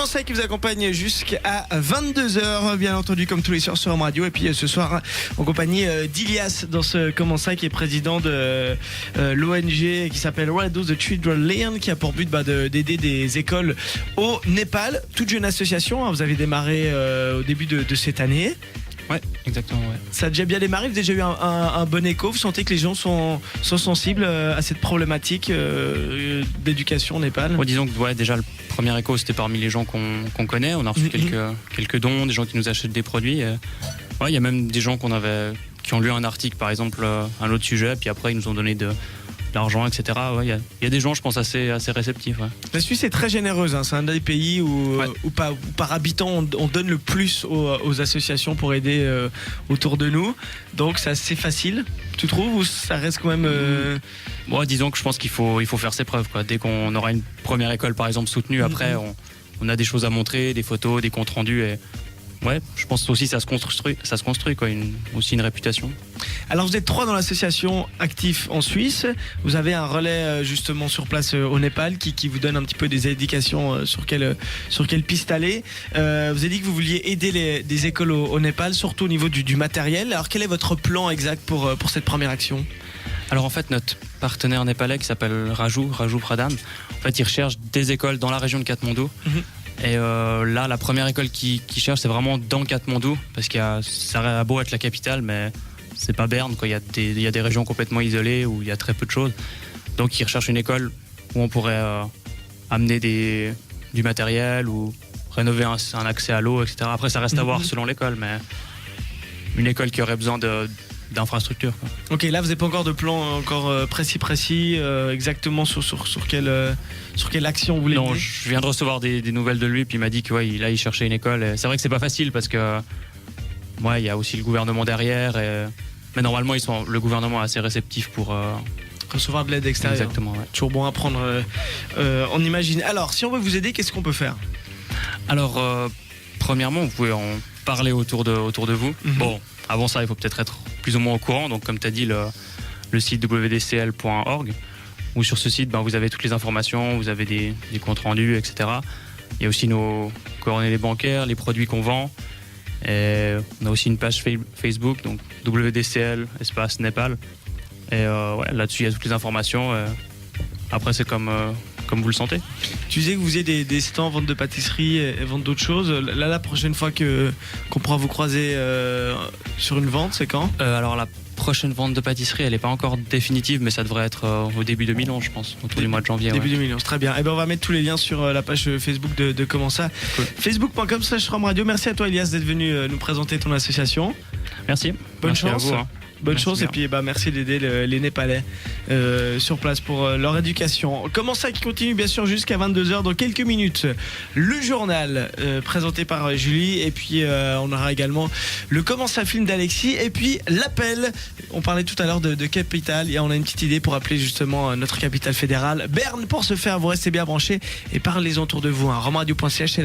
Comment ça qui vous accompagne jusqu'à 22h, bien entendu, comme tous les soirs sur Home Radio. Et puis ce soir, en compagnie d'Ilias, dans ce Comment ça, qui est président de l'ONG qui s'appelle Where Do the Children Learn, qui a pour but d'aider des écoles au Népal. Toute jeune association, hein, vous avez démarré au début de cette année. Ouais, exactement. Ouais. Ça a déjà bien démarré, vous avez déjà eu un bon écho. Vous sentez que les gens sont sensibles à cette problématique d'éducation au Népal? Bon, disons que déjà le premier écho c'était parmi les gens qu'on connaît. On a reçu quelques dons, des gens qui nous achètent des produits. Il y a même des gens qui ont lu un article par exemple, un autre sujet, puis après ils nous ont donné de l'argent, etc. Il y a des gens, je pense, assez réceptifs. Ouais. La Suisse est très généreuse, hein. C'est un des pays où par habitant on donne le plus aux associations pour aider autour de nous. Donc c'est assez facile, tu trouves, ou ça reste quand même disons que je pense qu'il faut faire ses preuves, quoi. Dès qu'on aura une première école par exemple soutenue, après on a des choses à montrer, des photos, des comptes rendus. Et ouais, je pense aussi ça se construit quoi, aussi une réputation. Alors vous êtes 3 dans l'association actifs en Suisse. Vous avez un relais justement sur place au Népal qui vous donne un petit peu des indications sur quelle piste aller. Vous avez dit que vous vouliez aider des écoles au Népal, surtout au niveau du matériel. Alors quel est votre plan exact pour cette première action? Alors en fait, notre partenaire népalais qui s'appelle Raju Pradhan, en fait il recherche des écoles dans la région de Katmandou. Et là, la première école qu'il cherche, c'est vraiment dans Katmandou, parce ça a beau être la capitale, mais c'est pas Berne, quoi. Il y a des régions complètement isolées où il y a très peu de choses. Donc, il recherche une école où on pourrait amener du matériel ou rénover un accès à l'eau, etc. Après, ça reste à voir selon l'école, mais une école qui aurait besoin d'infrastructures. Ok, là vous n'avez pas encore de plan encore précis exactement sur quelle action vous voulez. Non, je viens de recevoir des nouvelles de lui, puis il m'a dit que il cherchait une école. Et c'est vrai que c'est pas facile parce que il y a aussi le gouvernement derrière. Mais normalement le gouvernement est assez réceptif pour recevoir de l'aide extérieure. Exactement. Ouais. Toujours bon à prendre. On imagine. Alors, si on veut vous aider, qu'est-ce qu'on peut faire? Alors, premièrement, vous pouvez en parler autour de vous. Bon, avant ça, il faut peut-être être plus ou moins au courant. Donc, comme tu as dit, le site wdcl.org, où sur ce site, vous avez toutes les informations, vous avez des comptes rendus, etc. Il y a aussi nos coordonnées bancaires, les produits qu'on vend. Et on a aussi une page Facebook, donc WDCL espace Népal. Et là-dessus, il y a toutes les informations. Après, c'est comme vous le sentez. Tu disais que vous avez des stands, vente de pâtisserie et vente d'autres choses. Là, la prochaine fois qu'on pourra vous croiser sur une vente, c'est quand? Alors, la prochaine vente de pâtisserie, elle n'est pas encore définitive, mais ça devrait être au début 2011, je pense, autour du mois de janvier. Début 2011, très bien. Et on va mettre tous les liens sur la page Facebook de Comment ça. Cool. Facebook.com/Home Radio. Merci à toi, Elias, d'être venu nous présenter ton association. Merci. Bonne Merci chance. à vous, Bonne merci chance bien. Et puis merci d'aider les Népalais sur place pour leur éducation. Comment ça qui continue bien sûr jusqu'à 22h dans quelques minutes. Le journal présenté par Julie et puis on aura également le Comment ça film d'Alexis et puis l'appel. On parlait tout à l'heure de capitale et on a une petite idée pour appeler justement notre capitale fédérale Berne. Pour ce faire, vous restez bien branchés et parlez autour de vous. Romaradio.ch, c'est là.